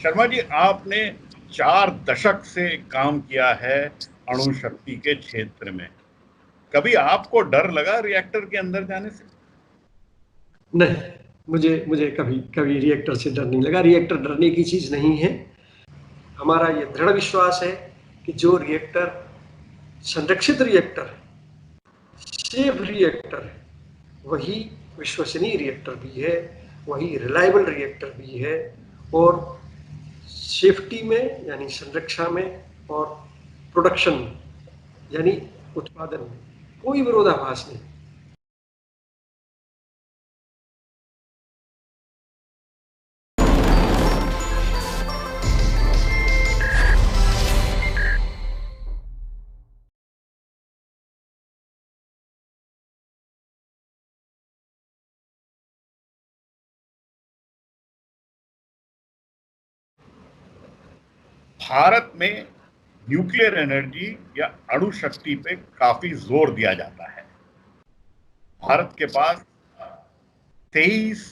शर्मा जी, आपने 4 दशक से काम किया है अणु शक्ति के क्षेत्र में। कभी आपको डर लगा रिएक्टर के अंदर जाने से? नहीं, मुझे मुझे कभी कभी रिएक्टर से डर नहीं लगा। रिएक्टर डरने की चीज नहीं है। हमारा ये दृढ़ विश्वास है कि जो रिएक्टर संरक्षित रिएक्टर है, सेफ रिएक्टर है, वही विश्वसनीय रिएक्टर भी है, वही रिलायबल रिएक्टर भी है, और सेफ्टी में यानी संरक्षा में और प्रोडक्शन में यानी उत्पादन में कोई विरोधाभास नहीं। भारत में न्यूक्लियर एनर्जी या अणु शक्ति पे काफी जोर दिया जाता है। भारत के पास 23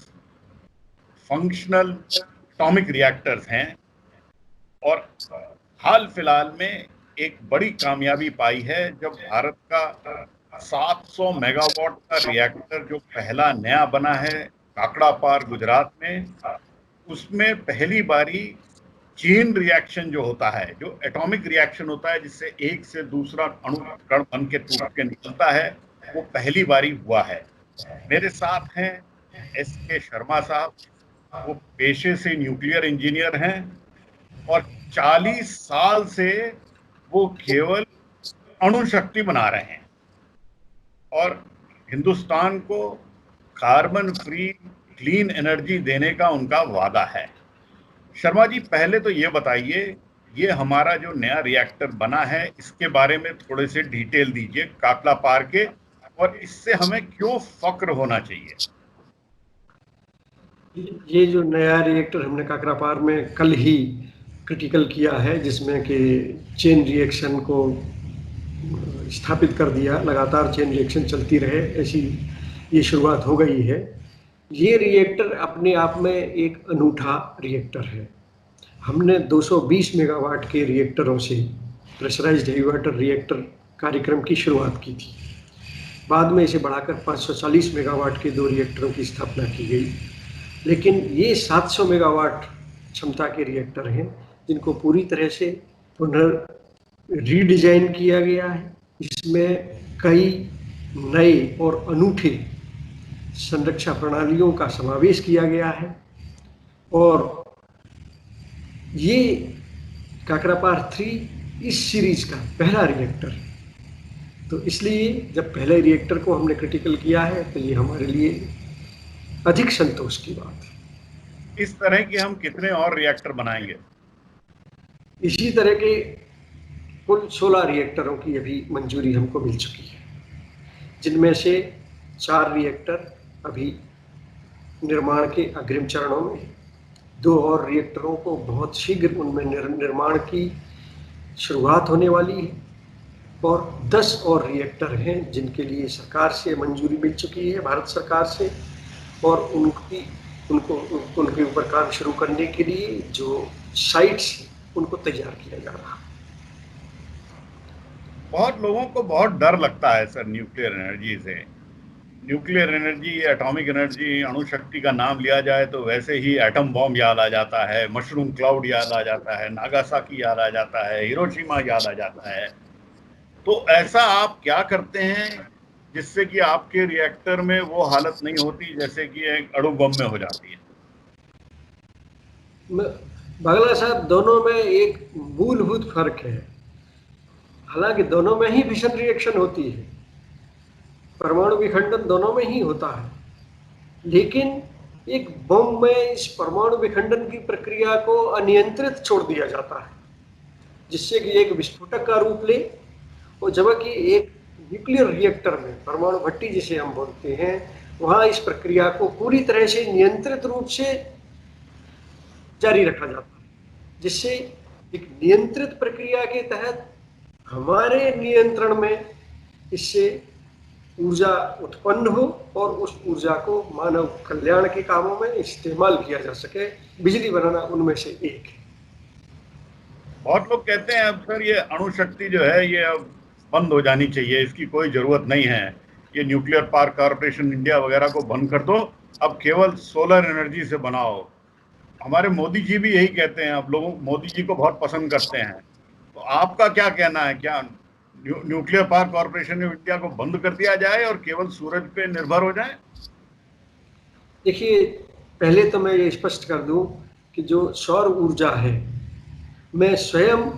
फंक्शनल एटॉमिक रिएक्टर्स हैं और हाल फिलहाल में एक बड़ी कामयाबी पाई है जब भारत का 700 मेगावाट का रिएक्टर जो पहला नया बना है काकड़ा पार गुजरात में, उसमें पहली बारी चेन रिएक्शन जो होता है, जो एटॉमिक रिएक्शन होता है जिससे एक से दूसरा अणु कण बन के टूट के निकलता है, वो पहली बारी हुआ है। मेरे साथ हैं एस.के. शर्मा साहब। वो पेशे से न्यूक्लियर इंजीनियर हैं और 40 साल से वो केवल अणु शक्ति बना रहे हैं और हिंदुस्तान को कार्बन फ्री क्लीन एनर्जी देने का उनका वादा है। शर्मा जी, पहले तो ये बताइए, ये हमारा जो नया रिएक्टर बना है इसके बारे में थोड़े से डिटेल दीजिए काकड़ा पार के, और इससे हमें क्यों फक्र होना चाहिए। ये जो नया रिएक्टर हमने काकड़ा पार में कल ही क्रिटिकल किया है, जिसमें कि चेन रिएक्शन को स्थापित कर दिया, लगातार चेन रिएक्शन चलती रहे ऐसी ये शुरुआत हो गई है। ये रिएक्टर अपने आप में एक अनूठा रिएक्टर है। हमने 220 मेगावाट के रिएक्टरों से प्रेशराइज्ड हेवी वाटर रिएक्टर कार्यक्रम की शुरुआत की थी। बाद में इसे बढ़ाकर 540 मेगावाट के 2 रिएक्टरों की स्थापना की गई। लेकिन ये 700 मेगावाट क्षमता के रिएक्टर हैं जिनको पूरी तरह से पुनः रीडिजाइन किया गया है। इसमें कई नए और अनूठे संरक्षा प्रणालियों का समावेश किया गया है और ये काकड़ा पार 3 इस सीरीज का पहला रिएक्टर है। तो इसलिए जब पहले रिएक्टर को हमने क्रिटिकल किया है तो ये हमारे लिए अधिक संतोष की बात है। इस तरह के हम कितने और रिएक्टर बनाएंगे? इसी तरह के कुल 16 रिएक्टरों की अभी मंजूरी हमको मिल चुकी है, जिनमें से 4 रिएक्टर अभी निर्माण के अग्रिम चरणों में, 2 और रिएक्टरों को बहुत शीघ्र उनमें निर्माण की शुरुआत होने वाली है और 10 और रिएक्टर हैं जिनके लिए सरकार से मंजूरी मिल चुकी है, भारत सरकार से, और उनके ऊपर काम शुरू करने के लिए जो साइट्स हैं उनको तैयार किया जा रहा है। बहुत लोगों को बहुत डर लगता है सर न्यूक्लियर एनर्जी से। न्यूक्लियर एनर्जी, एटॉमिक एनर्जी, अणु शक्ति का नाम लिया जाए तो वैसे ही एटम बॉम्ब याद आ जाता है, मशरूम क्लाउड याद आ जाता है, नागासाकी याद आ जाता है, हिरोशिमा याद आ जाता है। तो ऐसा आप क्या करते हैं जिससे कि आपके रिएक्टर में वो हालत नहीं होती जैसे कि एक अणु बम में हो जाती है? बागला साहब, दोनों में एक मूलभूत फर्क है। हालांकि दोनों में ही फिशन रिएक्शन होती है, परमाणु विखंडन दोनों में ही होता है, लेकिन एक बम में इस परमाणु विखंडन की प्रक्रिया को अनियंत्रित छोड़ दिया जाता है जिससे कि एक विस्फोटक का रूप ले, और जबकि एक न्यूक्लियर रिएक्टर में, परमाणु भट्टी जिसे हम बोलते हैं, वहां इस प्रक्रिया को पूरी तरह से नियंत्रित रूप से जारी रखा जाता है, जिससे एक नियंत्रित प्रक्रिया के तहत हमारे नियंत्रण में इससे ऊर्जा उत्पन्न हो और उस ऊर्जा को मानव कल्याण के कामों में इस्तेमाल किया जा सके। बिजली बनाना उनमें से एक है। बहुत लोग कहते हैं अब सर ये अणु शक्ति जो है ये अब बंद हो जानी चाहिए, इसकी कोई जरूरत नहीं है, ये न्यूक्लियर पावर कॉरपोरेशन इंडिया वगैरह को बंद कर दो, अब केवल सोलर एनर्जी से बनाओ। हमारे मोदी जी भी यही कहते हैं, अब लोग मोदी जी को बहुत पसंद करते हैं। तो आपका क्या कहना है, क्या nuclear power corporation of India को बंद कर दिया जाए और केवल सूरज पे निर्भर हो जाए? देखिए, पहले तो मैं ये स्पष्ट कर दूं कि जो सौर ऊर्जा है, मैं स्वयं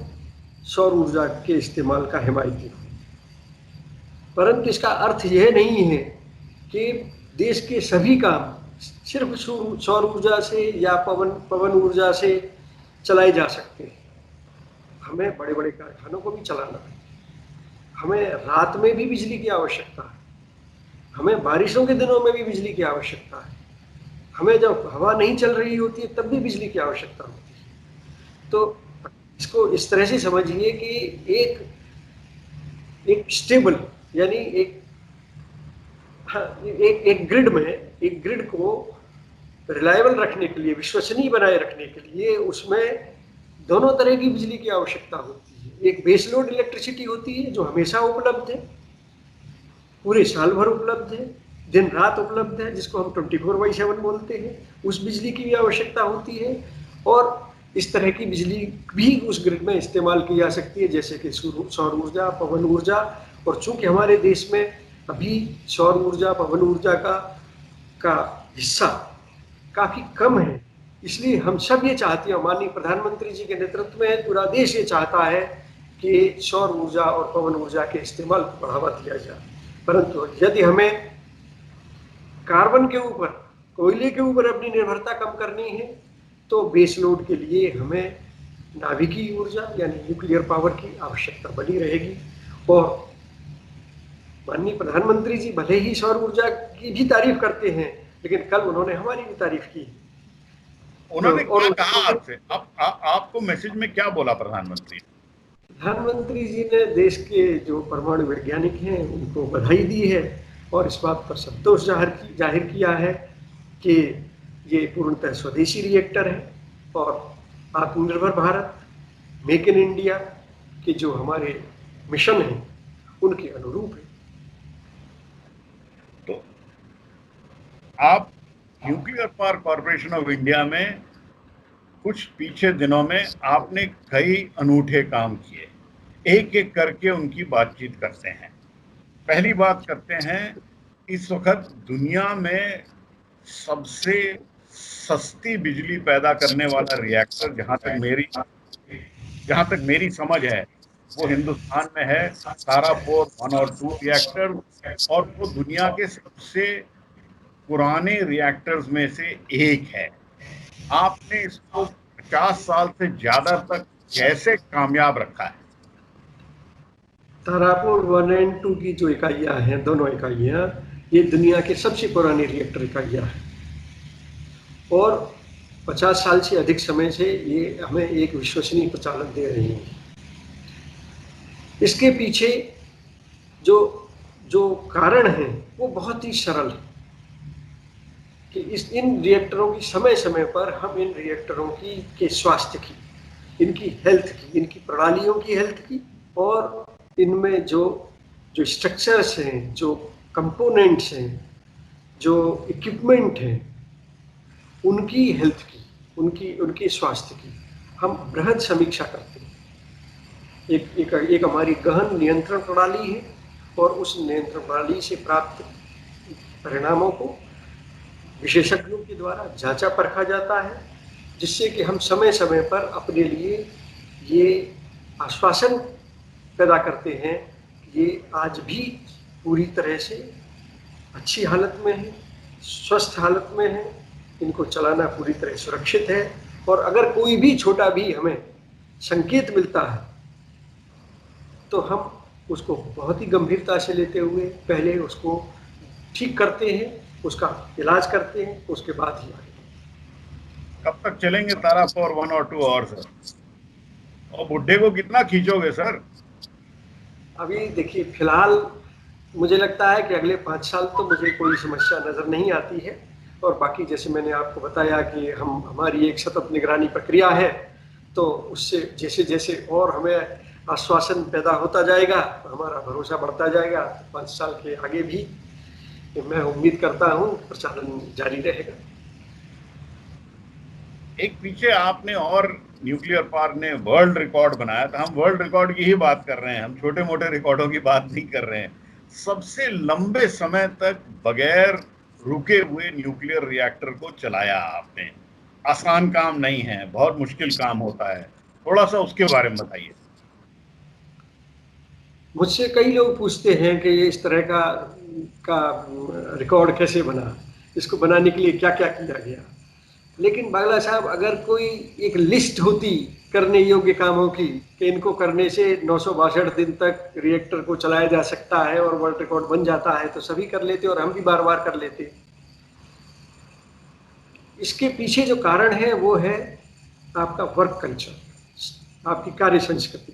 सौर ऊर्जा के इस्तेमाल का हिमायती हूँ, परंतु इसका अर्थ यह नहीं है कि देश के सभी काम सिर्फ सौर ऊर्जा से या पवन ऊर्जा से चलाए जा सकते हैं। हमें बड़े बड़े कारखानों को भी चलाना है, हमें रात में भी बिजली की आवश्यकता है, हमें बारिशों के दिनों में भी बिजली की आवश्यकता है, हमें जब हवा नहीं चल रही होती है तब भी बिजली की आवश्यकता होती है। तो इसको इस तरह से समझिए कि एक स्टेबल यानी एक ग्रिड को रिलायबल रखने के लिए, विश्वसनीय बनाए रखने के लिए उसमें दोनों तरह की बिजली की आवश्यकता होती है। एक बेस लोड इलेक्ट्रिसिटी होती है जो हमेशा उपलब्ध है, पूरे साल भर उपलब्ध है, दिन रात उपलब्ध है, जिसको हम 24/7 बोलते हैं, उस बिजली की भी आवश्यकता होती है। और इस तरह की बिजली भी उस ग्रिड में इस्तेमाल की जा सकती है, जैसे कि सौर ऊर्जा, पवन ऊर्जा। और चूंकि हमारे देश में अभी सौर ऊर्जा, पवन ऊर्जा का हिस्सा काफी कम है, इसलिए हम सब ये चाहते हैं, माननीय प्रधानमंत्री जी के नेतृत्व में पूरा देश ये चाहता है कि सौर ऊर्जा और पवन ऊर्जा के इस्तेमाल को बढ़ावा दिया जाए। परंतु यदि हमें कार्बन के ऊपर, कोयले के ऊपर अपनी निर्भरता कम करनी है तो बेस लोड के लिए हमें नाभिकीय ऊर्जा यानी न्यूक्लियर पावर की आवश्यकता बनी रहेगी। और माननीय प्रधानमंत्री जी भले ही सौर ऊर्जा की भी तारीफ करते हैं, लेकिन कल उन्होंने हमारी भी तारीफ की। उन्होंने क्या कहा आपसे? आपको मैसेज में क्या बोला प्रधानमंत्री? प्रधानमंत्री जी ने देश के जो परमाणु वैज्ञानिक हैं उनको बधाई दी है और इस बात पर संतोष जाहिर किया है कि ये पूर्णतः स्वदेशी रिएक्टर है और आत्मनिर्भर भारत, मेक इन इंडिया के जो हमारे मिशन हैं उनके अनुरूप है। तो आप nuclear power corporation of India में कुछ पीछे दिनों में आपने कई अनूठे काम किए, एक एक करके उनकी बातचीत करते हैं। पहली बात करते हैं, इस वक्त दुनिया में सबसे सस्ती बिजली पैदा करने वाला रिएक्टर जहां तक मेरी समझ है वो हिंदुस्तान में है, तारापुर 1 और 2 रिएक्टर, और वो दुनिया के सबसे पुराने रिएक्टर्स में से एक है। आपने इसको 50 साल से ज्यादा तक कैसे कामयाब रखा है? तारापुर 1 और 2 की जो इकाइयां हैं, दोनों इकाइयां, ये दुनिया के सबसे पुराने रिएक्टर इकाइयां हैं और 50 साल से अधिक समय से ये हमें एक विश्वसनीय प्रचालन दे रही हैं। इसके पीछे जो कारण है वो बहुत ही सरल है कि इन रिएक्टरों की समय समय पर हम इन रिएक्टरों के स्वास्थ्य की, इनकी हेल्थ की, इनकी प्रणालियों की हेल्थ की और इनमें जो स्ट्रक्चर्स हैं, जो कंपोनेंट्स हैं, जो इक्विपमेंट हैं, उनकी हेल्थ की, उनके स्वास्थ्य की हम बृहद समीक्षा करते हैं। एक हमारी गहन नियंत्रण प्रणाली है और उस नियंत्रण प्रणाली से प्राप्त परिणामों को विशेषज्ञों के द्वारा जांचा परखा जाता है, जिससे कि हम समय समय पर अपने लिए ये आश्वासन पैदा करते हैं कि ये आज भी पूरी तरह से अच्छी हालत में है, स्वस्थ हालत में है, इनको चलाना पूरी तरह सुरक्षित है। और अगर कोई भी छोटा भी हमें संकेत मिलता है तो हम उसको बहुत ही गंभीरता से लेते हुए पहले उसको ठीक करते हैं, उसका इलाज करते हैं, उसके बाद ही आगे। कब तक चलेंगे तारापुर 1 और 2 और सर? और बुड्ढे को कितना खींचोगे सर? अभी देखिए, फिलहाल मुझे लगता है कि अगले 5 साल तो मुझे कोई समस्या नज़र नहीं आती है। और बाकी जैसे मैंने आपको बताया कि हमारी एक सतत निगरानी प्रक्रिया है, तो उससे जैसे जैसे और हमें आश्वासन पैदा होता जाएगा, हमारा भरोसा बढ़ता जाएगा। 5 साल के आगे भी मैं उम्मीद करता हूँ प्रचालन जारी रहेगा। एक पीछे आपने और न्यूक्लियर पावर ने वर्ल्ड रिकॉर्ड बनाया था, हम वर्ल्ड रिकॉर्ड की ही बात कर रहे हैं, हम छोटे मोटे रिकॉर्डों की बात नहीं कर रहे हैं। सबसे लंबे समय तक बगैर रुके हुए न्यूक्लियर रिएक्टर को चलाया आपने। आसान काम नहीं है, बहुत मुश्किल काम होता है, थोड़ा सा उसके बारे में बताइए। मुझसे कई लोग पूछते हैं कि ये इस तरह का रिकॉर्ड कैसे बना, इसको बनाने के लिए क्या क्या किया गया। लेकिन बागला साहब, अगर कोई एक लिस्ट होती करने योग्य कामों की कि इनको करने से 962 दिन तक रिएक्टर को चलाया जा सकता है और वर्ल्ड रिकॉर्ड बन जाता है, तो सभी कर लेते और हम भी बार बार कर लेते। इसके पीछे जो कारण है वो है आपका वर्क कल्चर, आपकी कार्य संस्कृति,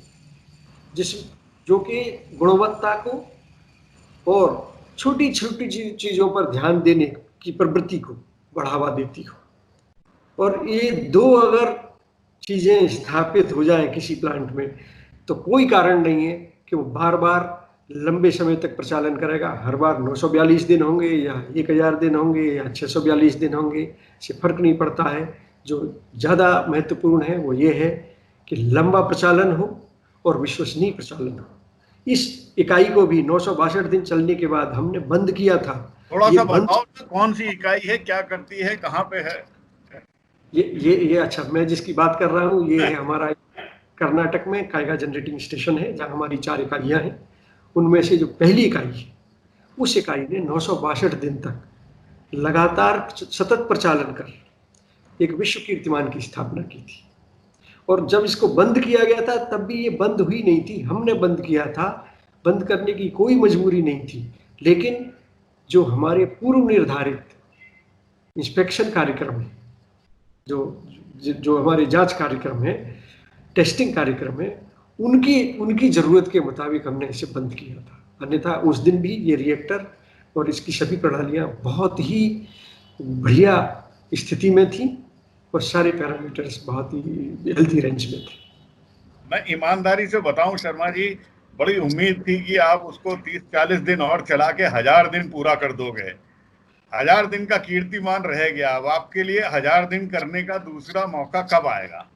जो कि गुणवत्ता को और छोटी छोटी चीजों पर ध्यान देने की प्रवृत्ति को बढ़ावा देती हो। और ये दो अगर चीजें स्थापित हो जाएं किसी प्लांट में, तो कोई कारण नहीं है कि वो बार बार लंबे समय तक प्रचालन करेगा। हर बार 942 दिन होंगे या 1000 दिन होंगे या 642 दिन होंगे, इससे फर्क नहीं पड़ता है। जो ज़्यादा महत्वपूर्ण है वो ये है कि लंबा प्रचालन हो और विश्वसनीय प्रचालन हो। इस इकाई को भी 962 दिन चलने के बाद हमने बंद किया था। थोड़ा सा बताओ कौन सी इकाई है, क्या करती है, कहाँ पे है? ये अच्छा, मैं जिसकी बात कर रहा हूँ ये है हमारा कर्नाटक में कायगा जनरेटिंग स्टेशन है, जहाँ हमारी 4 इकाइयाँ हैं। उनमें से जो पहली इकाई है, उस इकाई ने 962 दिन तक लगातार सतत प्रचालन कर एक विश्व कीर्तिमान की स्थापना की थी। और जब इसको बंद किया गया था तब भी ये बंद हुई नहीं थी, हमने बंद किया था। बंद करने की कोई मजबूरी नहीं थी, लेकिन जो हमारे पूर्व निर्धारित इंस्पेक्शन कार्यक्रम है, जो हमारे जांच कार्यक्रम है, टेस्टिंग कार्यक्रम है, उनकी जरूरत के मुताबिक हमने इसे बंद किया था। अन्यथा उस दिन भी ये रिएक्टर और इसकी सभी प्रणालियां बहुत ही बढ़िया स्थिति में थी और सारे पैरामीटर्स बहुत ही हेल्दी रेंज में थे। मैं ईमानदारी से बताऊं शर्मा जी, बड़ी उम्मीद थी कि आप उसको 30-40 दिन और चला के 1000 दिन पूरा कर दोगे। 1000 दिन का कीर्तिमान रह गया। अब आपके लिए 1000 दिन करने का दूसरा मौका कब आएगा?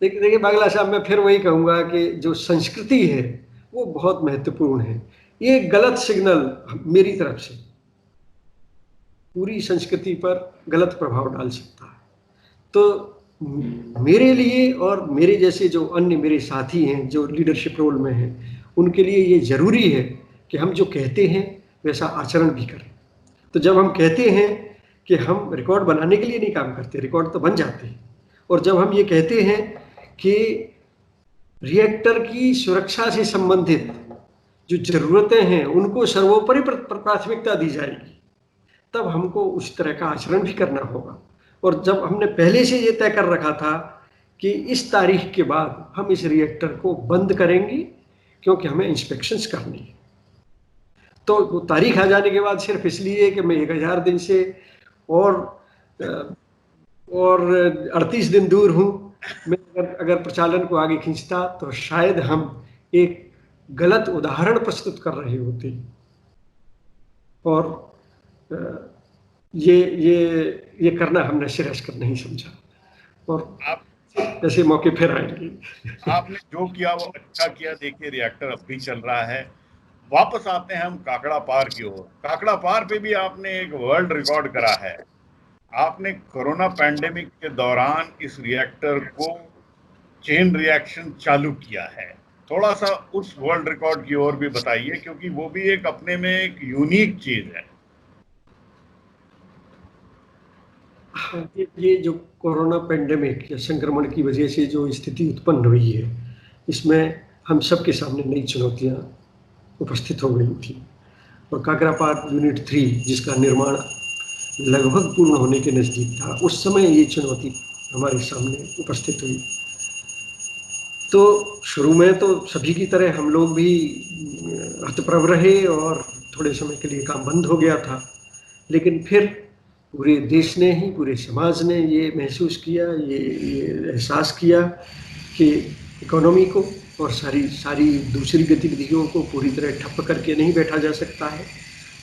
देखिए बागला साहब, मैं फिर वही कहूंगा कि जो संस्कृति है वो बहुत महत्वपूर्ण है। ये गलत सिग्नल मेरी तरफ से पूरी संस्कृति पर गलत प्रभाव डाल सकता है। तो मेरे लिए और मेरे जैसे जो अन्य मेरे साथी हैं जो लीडरशिप रोल में हैं, उनके लिए ये जरूरी है कि हम जो कहते हैं वैसा आचरण भी करें। तो जब हम कहते हैं कि हम रिकॉर्ड बनाने के लिए नहीं काम करते, रिकॉर्ड तो बन जाते हैं। और जब हम ये कहते हैं कि रिएक्टर की सुरक्षा से संबंधित जो जरूरतें हैं उनको सर्वोपरि प्राथमिकता दी जाएगी, तब हमको उस तरह का आचरण भी करना होगा। और जब हमने पहले से ये तय कर रखा था कि इस तारीख के बाद हम इस रिएक्टर को बंद करेंगे क्योंकि हमें इंस्पेक्शंस करनी है, तो वो तारीख आ जाने के बाद सिर्फ इसलिए कि मैं 1000 दिन से और 38 दिन दूर हूँ, मैं अगर प्रचालन को आगे खींचता तो शायद हम एक गलत उदाहरण प्रस्तुत कर रहे होते। और ये करना हमने श्रेयस्कर नहीं समझा। और आप ऐसे मौके फिर आएंगे। आपने जो किया वो अच्छा किया। देखिए रिएक्टर अब भी चल रहा है। वापस आते हैं हम काकड़ा पार की ओर। काकड़ा पार पे भी आपने एक वर्ल्ड रिकॉर्ड करा है। आपने कोरोना पैंडेमिक के दौरान इस रिएक्टर को चेन रिएक्शन चालू किया है। थोड़ा सा उस वर्ल्ड रिकॉर्ड की ओर भी बताइए, क्योंकि वो भी एक अपने में एक यूनिक चीज है। ये जो कोरोना पैंडेमिक या संक्रमण की वजह से जो स्थिति उत्पन्न हुई है, इसमें हम सबके सामने नई चुनौतियां उपस्थित हो गई थी। और काकड़ा पार यूनिट 3 जिसका निर्माण लगभग पूर्ण होने के नज़दीक था, उस समय ये चुनौती हमारे सामने उपस्थित हुई। तो शुरू में तो सभी की तरह हम लोग भी हतप्रभ रहे और थोड़े समय के लिए काम बंद हो गया था। लेकिन फिर पूरे देश ने ही, पूरे समाज ने ये महसूस किया, ये एहसास किया कि इकोनॉमी को और सारी दूसरी गतिविधियों को पूरी तरह ठप्प करके नहीं बैठा जा सकता है,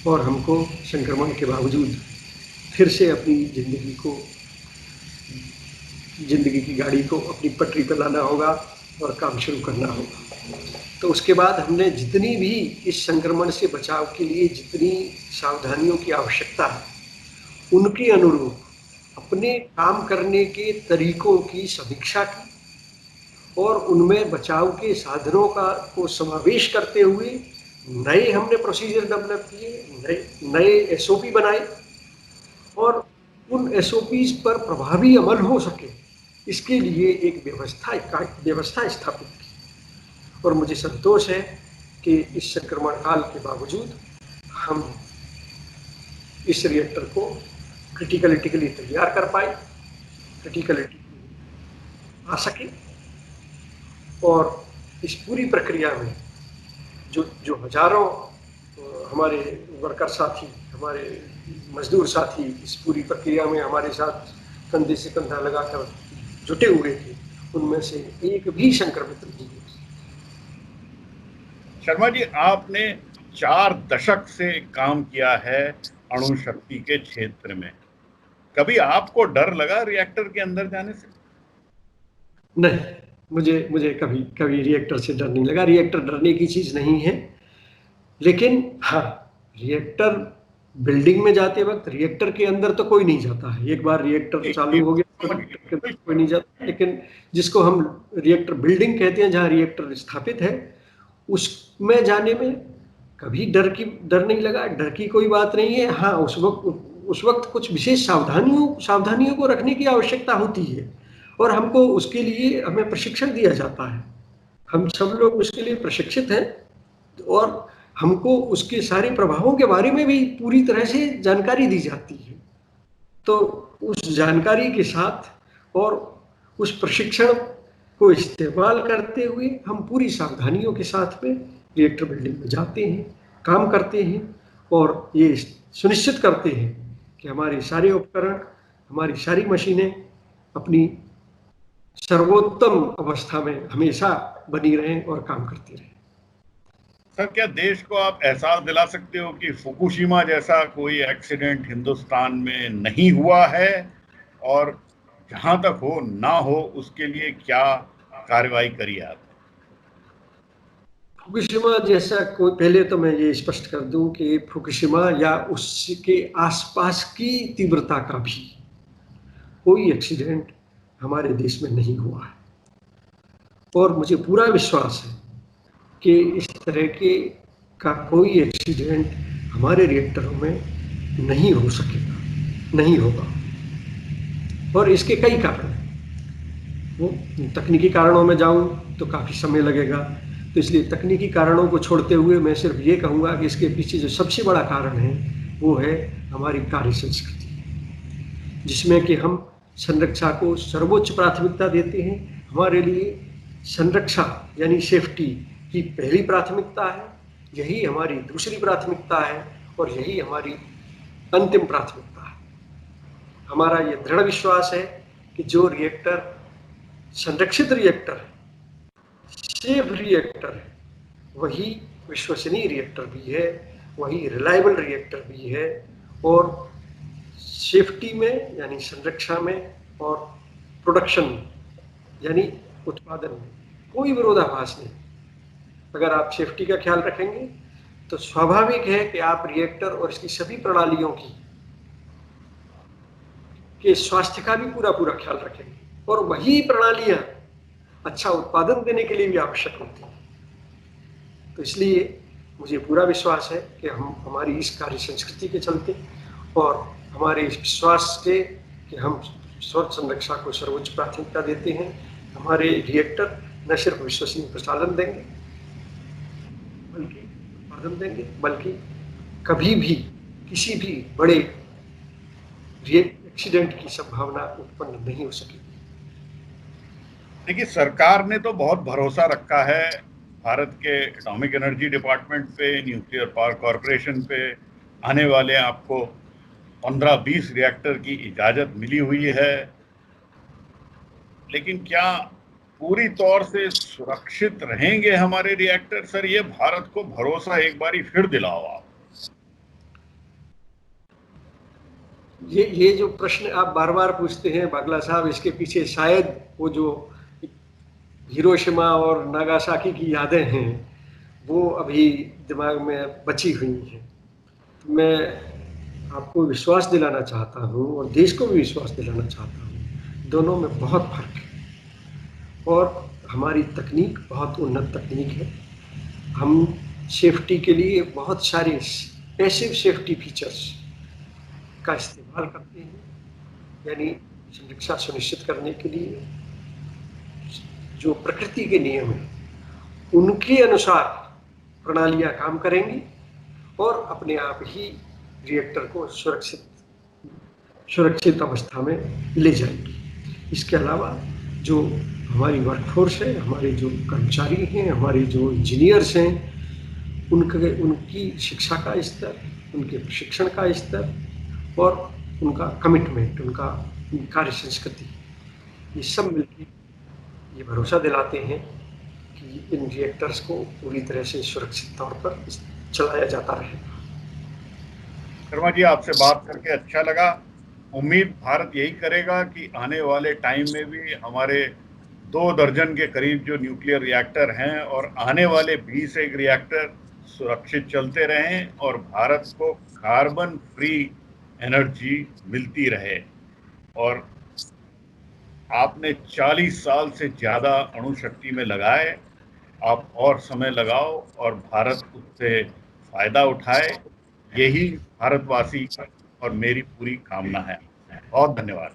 और हमको संक्रमण के बावजूद फिर से अपनी जिंदगी की गाड़ी को अपनी पटरी पर लाना होगा और काम शुरू करना होगा। तो उसके बाद हमने जितनी भी इस संक्रमण से बचाव के लिए जितनी सावधानियों की आवश्यकता है, उनके अनुरूप अपने काम करने के तरीकों की समीक्षा की और उनमें बचाव के साधनों को समावेश करते हुए नए हमने प्रोसीजर डेवलप किए, नए एसओपी बनाए, और उन एसओपीज पर प्रभावी अमल हो सके इसके लिए एक व्यवस्था स्थापित की। और मुझे संतोष है कि इस संक्रमण काल के बावजूद हम इस रिएक्टर को क्रिटिकलिटी के लिए तैयार कर पाए, क्रिटिकलिटी आ सके, और इस पूरी प्रक्रिया में जो हजारों हमारे वर्कर साथी, हमारे मजदूर साथी इस पूरी प्रक्रिया में हमारे साथ कंधे से कंधा लगाकर जुटे हुए थे, उनमें से एक भी संक्रमित नहीं हुआ। शर्मा जी, आपने 4 दशक से काम किया है अणु शक्ति के क्षेत्र में। कभी आपको डर लगा रिएक्टर के अंदर जाने से? नहीं, मुझे कभी रिएक्टर से डर नहीं लगा। रिएक्टर डरने की चीज नहीं है, लेकिन हाँ, रिएक्टर बिल्डिंग में जाते वक्त रिएक्टर के अंदर तो कोई नहीं जाता है। एक बार रिएक्टर चालू हो गया तो रिएक्टर के अंदर कोई नहीं जाता, लेकिन जिसको हम रिएक्टर बिल्डिंग कहते हैं, जहाँ रिएक्टर स्थापित है, उसमें जाने में कभी डर नहीं लगा। डर की कोई बात नहीं है। हाँ, उस वक्त कुछ विशेष सावधानियों को रखने की आवश्यकता होती है, और हमको उसके लिए हमें प्रशिक्षण दिया जाता है। हम सब लोग उसके लिए प्रशिक्षित हैं, और हमको उसके सारे प्रभावों के बारे में भी पूरी तरह से जानकारी दी जाती है। तो उस जानकारी के साथ और उस प्रशिक्षण को इस्तेमाल करते हुए हम पूरी सावधानियों के साथ में रिएक्टर बिल्डिंग में जाते हैं, काम करते हैं, और ये सुनिश्चित करते हैं कि हमारे सारे उपकरण, हमारी सारी मशीनें अपनी सर्वोत्तम अवस्था में हमेशा बनी रहें और काम करती रहें। सर, क्या देश को आप एहसास दिला सकते हो कि फुकुशिमा जैसा कोई एक्सीडेंट हिंदुस्तान में नहीं हुआ है, और जहां तक हो ना हो उसके लिए क्या कार्रवाई करी आप? फुकुशिमा जैसा कोई, पहले तो मैं ये स्पष्ट कर दूं कि फुकुशिमा या उसके आसपास की तीव्रता का भी कोई एक्सीडेंट हमारे देश में नहीं हुआ है, और मुझे पूरा विश्वास है कि इस तरह का कोई एक्सीडेंट हमारे रिएक्टरों में नहीं हो सकेगा, नहीं होगा। और इसके कई कारण हैं। वो तकनीकी कारणों में जाऊं तो काफ़ी समय लगेगा, तो इसलिए तकनीकी कारणों को छोड़ते हुए मैं सिर्फ ये कहूँगा कि इसके पीछे जो सबसे बड़ा कारण है वो है हमारी कार्य संस्कृति, जिसमें कि हम संरक्षा को सर्वोच्च प्राथमिकता देते हैं। हमारे लिए संरक्षा यानी सेफ्टी की पहली प्राथमिकता है, यही हमारी दूसरी प्राथमिकता है, और यही हमारी अंतिम प्राथमिकता है। हमारा ये दृढ़ विश्वास है कि जो रिएक्टर संरक्षित रिएक्टर है, सेफ रिएक्टर है, वही विश्वसनीय रिएक्टर भी है, वही रिलायबल रिएक्टर भी है, और सेफ्टी में यानी संरक्षा में और प्रोडक्शन में यानी उत्पादन में कोई विरोधाभास नहीं। अगर आप सेफ्टी का ख्याल रखेंगे तो स्वाभाविक है कि आप रिएक्टर और इसकी सभी प्रणालियों के स्वास्थ्य का भी पूरा ख्याल रखेंगे, और वही प्रणालियां अच्छा उत्पादन देने के लिए भी आवश्यक होती हैं। तो इसलिए मुझे पूरा विश्वास है कि हम हमारी इस कार्य संस्कृति के चलते और हमारे इस विश्वास के कि हम स्व संरक्षा को सर्वोच्च प्राथमिकता देते हैं, हमारे रिएक्टर न सिर्फ विश्वसनीय प्रचालन देंगे बल्कि उत्पादन देंगे, बल्कि कभी भी किसी भी बड़े एक्सीडेंट की संभावना उत्पन्न नहीं हो सकेगी। देखिए, सरकार ने तो बहुत भरोसा रखा है भारत के एटॉमिक एनर्जी डिपार्टमेंट पे, न्यूक्लियर पावर कॉरपोरेशन पे। आने वाले आपको 15-20 रिएक्टर की इजाजत मिली हुई है, लेकिन क्या पूरी तौर से सुरक्षित रहेंगे हमारे रिएक्टर? सर, ये भारत को भरोसा एक बारी फिर दिलाओ आप। ये जो प्रश्न आप बार बार पूछते हैं बागला साहब, इसके पीछे शायद वो जो हिरोशिमा और नागासाकी की यादें हैं वो अभी दिमाग में बची हुई हैं। तो मैं आपको विश्वास दिलाना चाहता हूँ और देश को भी विश्वास दिलाना चाहता हूँ, दोनों में बहुत फर्क है और हमारी तकनीक बहुत उन्नत तकनीक है। हम सेफ्टी के लिए बहुत सारे पैसिव सेफ्टी फीचर्स का इस्तेमाल करते हैं, यानी सुरक्षा सुनिश्चित करने के लिए जो प्रकृति के नियम हैं उनके अनुसार प्रणालियां काम करेंगी और अपने आप ही रिएक्टर को सुरक्षित अवस्था में ले जाएंगी। इसके अलावा जो हमारी वर्कफोर्स है, हमारे जो कर्मचारी हैं, हमारे जो इंजीनियर्स हैं, उनकी शिक्षा का स्तर, उनके प्रशिक्षण का स्तर और उनका कमिटमेंट, उनका कार्य संस्कृति, ये सब मिलकर ये भरोसा दिलाते हैं कि इन रिएक्टर्स को पूरी तरह से सुरक्षित तौर पर चलाया जाता रहेगा। शर्मा जी, आपसे बात करके अच्छा लगा। उम्मीद भारत यही करेगा कि आने वाले टाइम में भी हमारे 2 दर्जन के करीब जो न्यूक्लियर रिएक्टर हैं और आने वाले 20 रिएक्टर सुरक्षित चलते रहें और भारत को कार्बन फ्री एनर्जी मिलती रहे। और आपने 40 साल से ज्यादा अणुशक्ति में लगाए, आप और समय लगाओ और भारत उससे फायदा उठाए, यही भारतवासी और मेरी पूरी कामना है। बहुत धन्यवाद।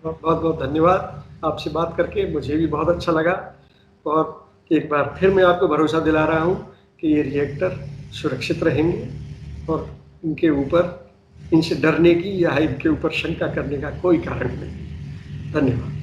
बहुत बहुत धन्यवाद। आपसे बात करके मुझे भी बहुत अच्छा लगा और एक बार फिर मैं आपको भरोसा दिला रहा हूँ कि ये रिएक्टर सुरक्षित रहेंगे और इनसे डरने की या इनके ऊपर शंका करने का कोई कारण नहीं। धन्यवाद।